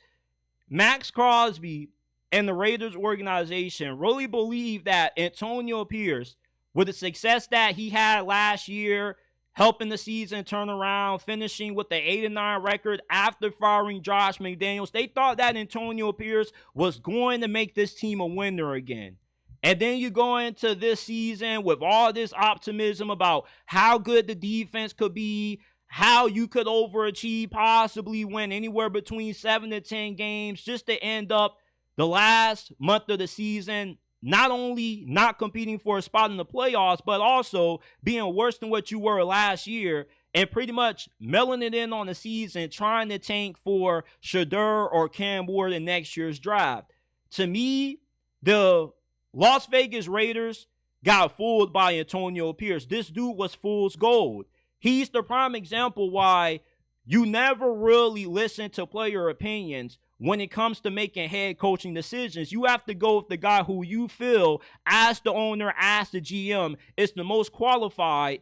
Max Crosby and the Raiders organization really believed that Antonio Pierce, with the success that he had last year, helping the season turn around, finishing with the 8-9 record after firing Josh McDaniels, they thought that Antonio Pierce was going to make this team a winner again. And then you go into this season with all this optimism about how good the defense could be, how you could overachieve, possibly win anywhere between 7 to 10 games, just to end up the last month of the season, not only not competing for a spot in the playoffs, but also being worse than what you were last year and pretty much mailing it in on the season, trying to tank for Shedeur or Cam Ward in next year's draft. To me, the Las Vegas Raiders got fooled by Antonio Pierce. This dude was fool's gold. He's the prime example why you never really listen to player opinions when it comes to making head coaching decisions. You have to go with the guy who you feel, as the owner, as the GM, is the most qualified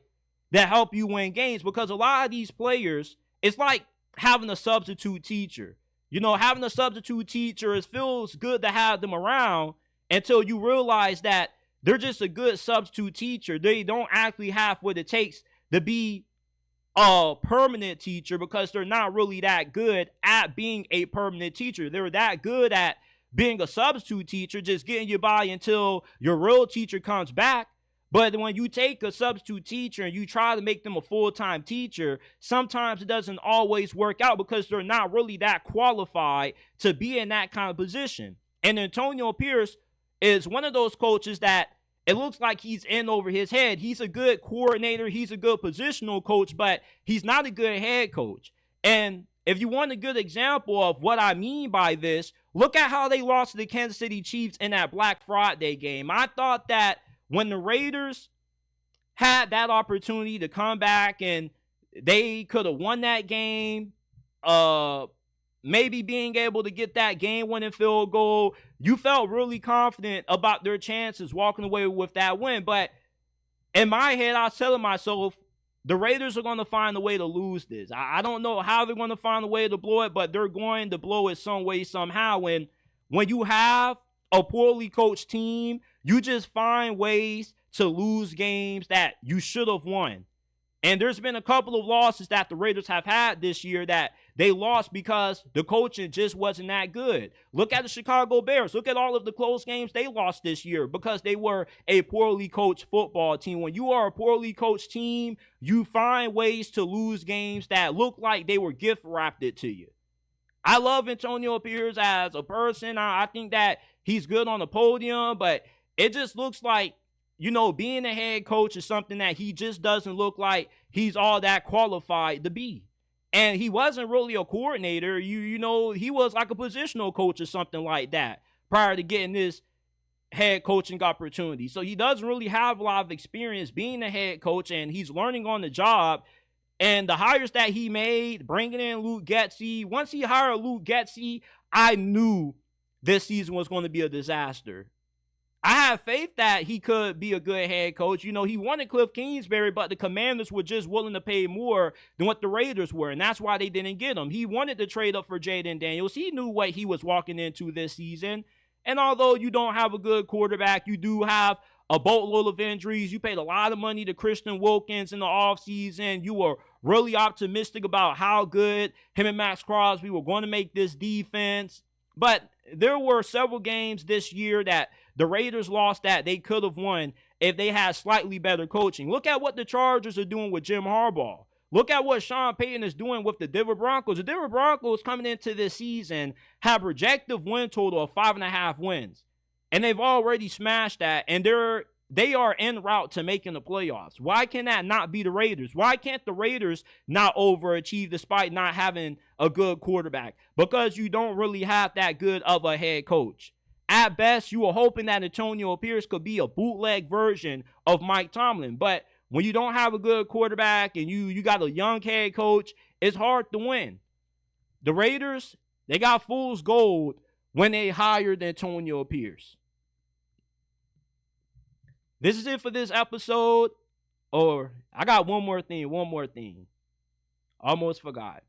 that help you win games. Because a lot of these players, it's like having a substitute teacher. You know, having a substitute teacher, it feels good to have them around until you realize that they're just a good substitute teacher. They don't actually have what it takes to be a permanent teacher, because they're not really that good at being a permanent teacher. They're that good at being a substitute teacher, just getting you by until your real teacher comes back. But when you take a substitute teacher and you try to make them a full-time teacher, sometimes it doesn't always work out because they're not really that qualified to be in that kind of position. And Antonio Pierce is one of those coaches that it looks like he's in over his head. He's a good coordinator. He's a good positional coach, but he's not a good head coach. And if you want a good example of what I mean by this, look at how they lost to the Kansas City Chiefs in that Black Friday game. I thought that when the Raiders had that opportunity to come back and they could have won that game, maybe being able to get that game-winning field goal, you felt really confident about their chances walking away with that win. But in my head, I was telling myself, the Raiders are going to find a way to lose this. I don't know how they're going to find a way to blow it, but they're going to blow it some way, somehow. And when you have a poorly coached team, you just find ways to lose games that you should have won. And there's been a couple of losses that the Raiders have had this year that they lost because the coaching just wasn't that good. Look at the Chicago Bears. Look at all of the close games they lost this year because they were a poorly coached football team. When you are a poorly coached team, you find ways to lose games that look like they were gift wrapped it to you. I love Antonio Pierce as a person. I think that he's good on the podium, but it just looks like, you know, being a head coach is something that he just doesn't look like he's all that qualified to be. And he wasn't really a coordinator. You know, he was like a positional coach or something like that prior to getting this head coaching opportunity. So he doesn't really have a lot of experience being a head coach, and he's learning on the job. And the hires that he made, bringing in Luke Getsy, once he hired Luke Getsy, I knew this season was going to be a disaster. I have faith that he could be a good head coach. You know, he wanted Cliff Kingsbury, but the Commanders were just willing to pay more than what the Raiders were, and that's why they didn't get him. He wanted to trade up for Jayden Daniels. He knew what he was walking into this season. And although you don't have a good quarterback, you do have a boatload of injuries. You paid a lot of money to Christian Wilkins in the offseason. You were really optimistic about how good him and Max Crosby were going to make this defense. But there were several games this year that the Raiders lost that they could have won if they had slightly better coaching. Look at what the Chargers are doing with Jim Harbaugh. Look at what Sean Payton is doing with the Denver Broncos. The Denver Broncos coming into this season have a projected win total of 5.5 wins. And they've already smashed that, and they are en route to making the playoffs. Why can that not be the Raiders? Why can't the Raiders not overachieve despite not having a good quarterback? Because you don't really have that good of a head coach. At best, you were hoping that Antonio Pierce could be a bootleg version of Mike Tomlin. But when you don't have a good quarterback and you got a young head coach, it's hard to win. The Raiders, they got fool's gold when they hired Antonio Pierce. This is it for this episode. Or I got one more thing. Almost forgot.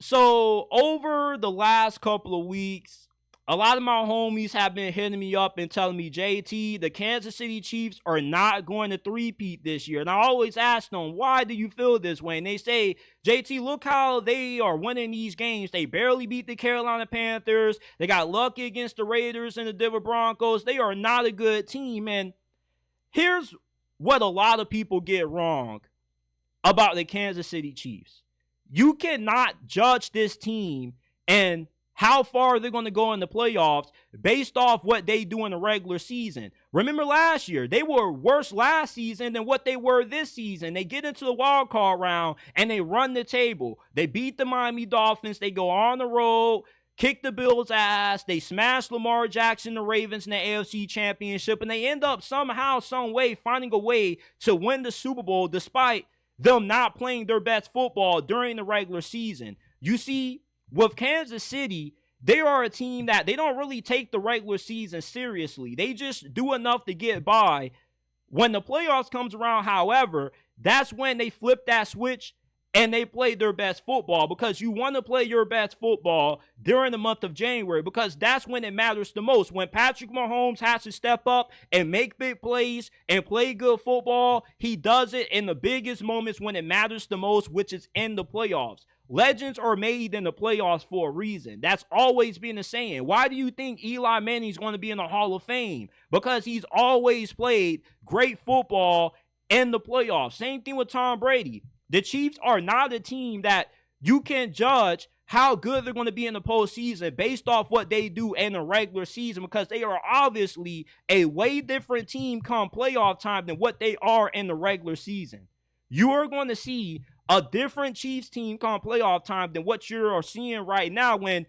So over the last couple of weeks, a lot of my homies have been hitting me up and telling me, JT, the Kansas City Chiefs are not going to three-peat this year. And I always ask them, why do you feel this way? And they say, JT, look how they are winning these games. They barely beat the Carolina Panthers. They got lucky against the Raiders and the Denver Broncos. They are not a good team. And here's what a lot of people get wrong about the Kansas City Chiefs. You cannot judge this team and how far they're going to go in the playoffs based off what they do in the regular season. Remember last year, they were worse last season than what they were this season. They get into the wild card round and they run the table. They beat the Miami Dolphins. They go on the road, kick the Bills' ass. They smash Lamar Jackson, the Ravens in the AFC Championship, and they end up somehow, some way finding a way to win the Super Bowl despite them not playing their best football during the regular season. You see, with Kansas City, they are a team that they don't really take the regular season seriously. They just do enough to get by. When the playoffs comes around, however, that's when they flip that switch and they play their best football, because you want to play your best football during the month of January, because that's when it matters the most. When Patrick Mahomes has to step up and make big plays and play good football, he does it in the biggest moments when it matters the most, which is in the playoffs. Legends are made in the playoffs for a reason. That's always been the saying. Why do you think Eli Manning's going to be in the Hall of Fame? Because he's always played great football in the playoffs. Same thing with Tom Brady. The Chiefs are not a team that you can judge how good they're going to be in the postseason based off what they do in the regular season, because they are obviously a way different team come playoff time than what they are in the regular season. You are going to see a different Chiefs team come playoff time than what you're seeing right now, when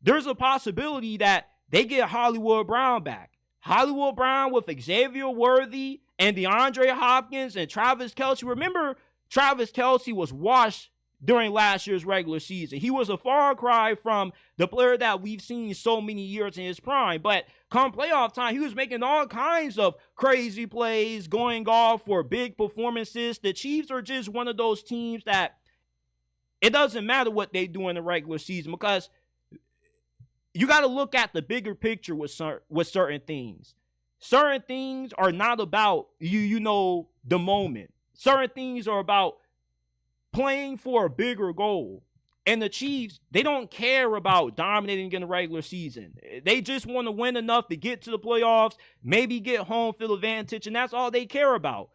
there's a possibility that they get Hollywood Brown back. Hollywood Brown with Xavier Worthy and DeAndre Hopkins and Travis Kelce. Remember, Travis Kelce was washed during last year's regular season. He was a far cry from the player that we've seen so many years in his prime. But come playoff time, he was making all kinds of crazy plays, going off for big performances. The Chiefs are just one of those teams that it doesn't matter what they do in the regular season, because you got to look at the bigger picture with certain things. Certain things are not about the moment. Certain things are about playing for a bigger goal. And the Chiefs, they don't care about dominating in the regular season. They just want to win enough to get to the playoffs, maybe get home field advantage, and that's all they care about.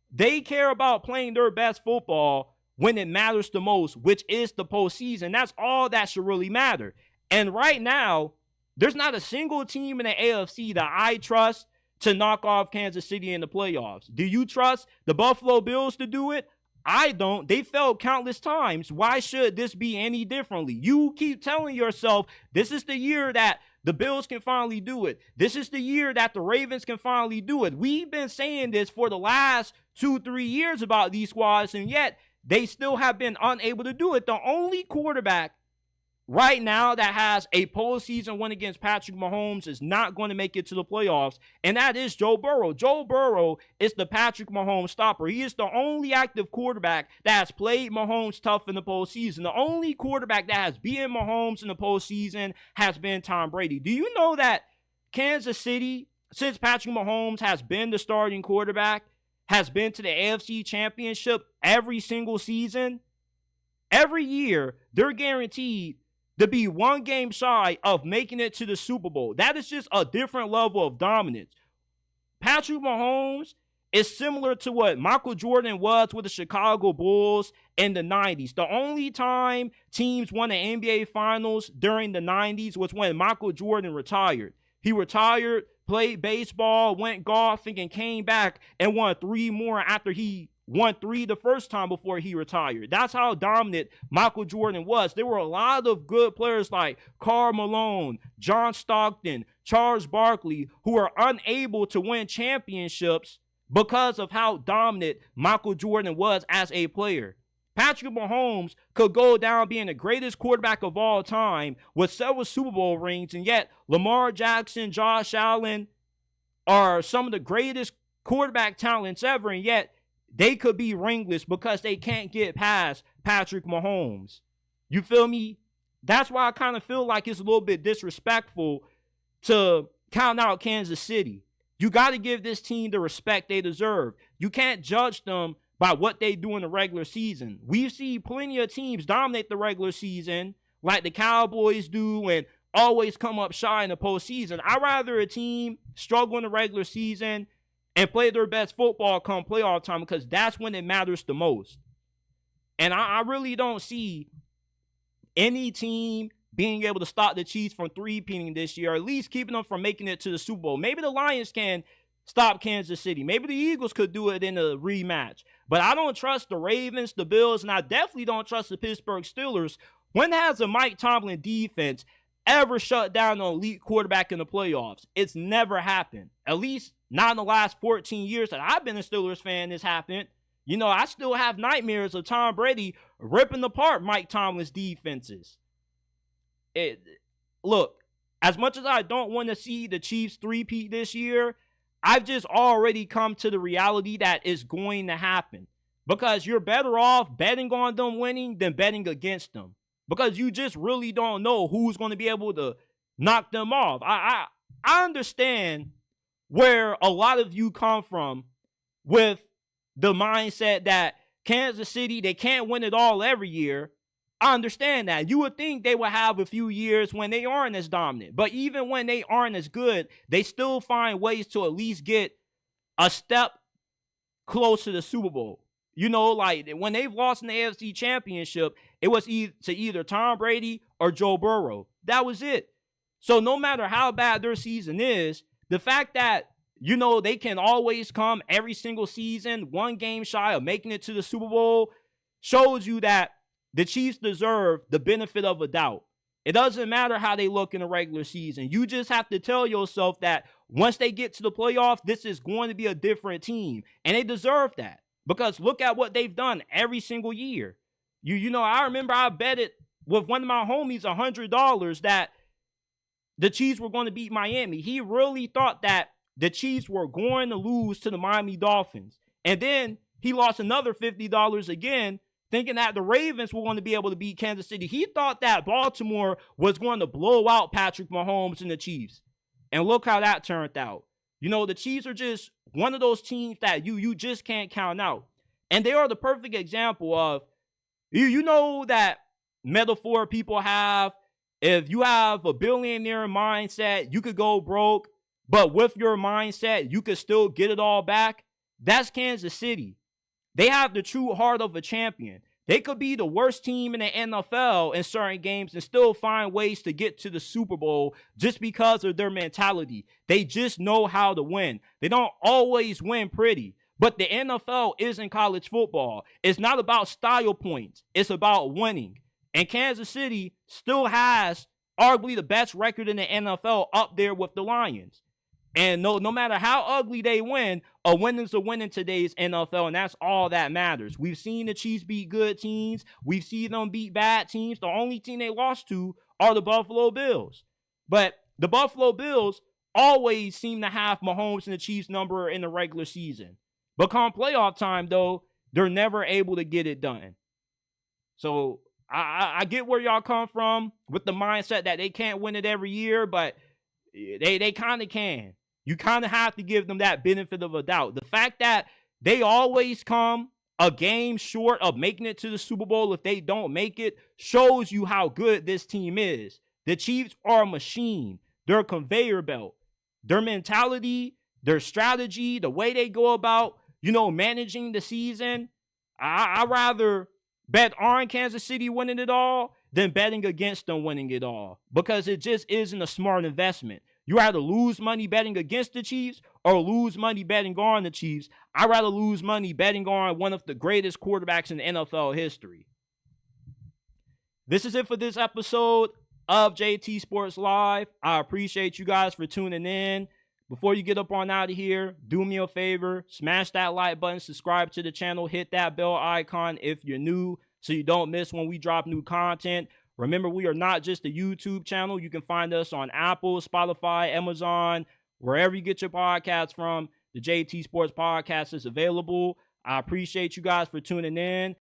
They care about playing their best football when it matters the most, which is the postseason. That's all that should really matter. And right now, there's not a single team in the AFC that I trust to knock off Kansas City in the playoffs. Do you trust the Buffalo Bills to do it? I don't. They failed countless times. Why should this be any differently? You keep telling yourself this is the year that the Bills can finally do it. This is the year that the Ravens can finally do it. We've been saying this for the last 2-3 years about these squads, and yet they still have been unable to do it. The only quarterback right now that has a postseason win against Patrick Mahomes is not going to make it to the playoffs, and that is Joe Burrow. Joe Burrow is the Patrick Mahomes stopper. He is the only active quarterback that has played Mahomes tough in the postseason. The only quarterback that has beaten Mahomes in the postseason has been Tom Brady. Do you know that Kansas City, since Patrick Mahomes has been the starting quarterback, has been to the AFC Championship every single season? Every year, they're guaranteed to be one game shy of making it to the Super Bowl. That is just a different level of dominance. Patrick Mahomes is similar to what Michael Jordan was with the Chicago Bulls in the 90s. The only time teams won the NBA Finals during the 90s was when Michael Jordan retired. He retired, played baseball, went golfing, and came back and won 3 more after he won 3 the first time before he retired. That's how dominant Michael Jordan was. There were a lot of good players like Karl Malone, John Stockton, Charles Barkley, who were unable to win championships because of how dominant Michael Jordan was as a player. Patrick Mahomes could go down being the greatest quarterback of all time with several Super Bowl rings, and yet Lamar Jackson, Josh Allen are some of the greatest quarterback talents ever, and yet they could be ringless because they can't get past Patrick Mahomes. You feel me? That's why I kind of feel like it's a little bit disrespectful to count out Kansas City. You got to give this team the respect they deserve. You can't judge them by what they do in the regular season. We've seen plenty of teams dominate the regular season like the Cowboys do and always come up shy in the postseason. I'd rather a team struggle in the regular season and play their best football come playoff time, because that's when it matters the most. And I really don't see any team being able to stop the Chiefs from three-peating this year, or at least keeping them from making it to the Super Bowl. Maybe the Lions can stop Kansas City. Maybe the Eagles could do it in a rematch. But I don't trust the Ravens, the Bills, and I definitely don't trust the Pittsburgh Steelers. When has a Mike Tomlin defense ever shut down an elite quarterback in the playoffs? It's never happened. At least not in the last 14 years that I've been a Steelers fan, this happened. You know, I still have nightmares of Tom Brady ripping apart Mike Tomlin's defenses. Look, as much as I don't want to see the Chiefs three-peat this year, I've just already come to the reality that it's going to happen. Because you're better off betting on them winning than betting against them. Because you just really don't know who's going to be able to knock them off. I understand where a lot of you come from with the mindset that Kansas City, they can't win it all every year. I understand that. You would think they would have a few years when they aren't as dominant. But even when they aren't as good, they still find ways to at least get a step close to the Super Bowl. You know, like when they've lost in the AFC Championship, it was to either Tom Brady or Joe Burrow. That was it. So no matter how bad their season is, the fact that, you know, they can always come every single season, one game shy of making it to the Super Bowl, shows you that the Chiefs deserve the benefit of a doubt. It doesn't matter how they look in the regular season. You just have to tell yourself that once they get to the playoffs, this is going to be a different team. And they deserve that. Because look at what they've done every single year. You know, I remember I betted with one of my homies $100 that the Chiefs were going to beat Miami. He really thought that the Chiefs were going to lose to the Miami Dolphins. And then he lost another $50 again, thinking that the Ravens were going to be able to beat Kansas City. He thought that Baltimore was going to blow out Patrick Mahomes and the Chiefs. And look how that turned out. You know, the Chiefs are just one of those teams that you just can't count out. And they are the perfect example of, you know that metaphor people have, if you have a billionaire mindset, you could go broke, but with your mindset, you could still get it all back. That's Kansas City. They have the true heart of a champion. They could be the worst team in the NFL in certain games and still find ways to get to the Super Bowl just because of their mentality. They just know how to win. They don't always win pretty, but the NFL isn't college football. It's not about style points. It's about winning. And Kansas City still has arguably the best record in the NFL up there with the Lions. And no matter how ugly they win, a win is a win in today's NFL, and that's all that matters. We've seen the Chiefs beat good teams. We've seen them beat bad teams. The only team they lost to are the Buffalo Bills. But the Buffalo Bills always seem to have Mahomes and the Chiefs number in the regular season. But come playoff time, though, they're never able to get it done. So I get where y'all come from with the mindset that they can't win it every year, but they kind of can. You kind of have to give them that benefit of a doubt. The fact that they always come a game short of making it to the Super Bowl if they don't make it shows you how good this team is. The Chiefs are a machine. They're a conveyor belt. Their mentality, their strategy, the way they go about, you know, managing the season. I'd rather bet on Kansas City winning it all than betting against them winning it all, because it just isn't a smart investment. You either lose money betting against the Chiefs or lose money betting on the Chiefs. I'd rather lose money betting on one of the greatest quarterbacks in NFL history. This is it for this episode of JT Sports Live. I appreciate you guys for tuning in. Before you get up on out of here, do me a favor, smash that like button, subscribe to the channel, hit that bell icon if you're new so you don't miss when we drop new content. Remember, we are not just a YouTube channel. You can find us on Apple, Spotify, Amazon, wherever you get your podcasts from. The JT Sports Podcast is available. I appreciate you guys for tuning in.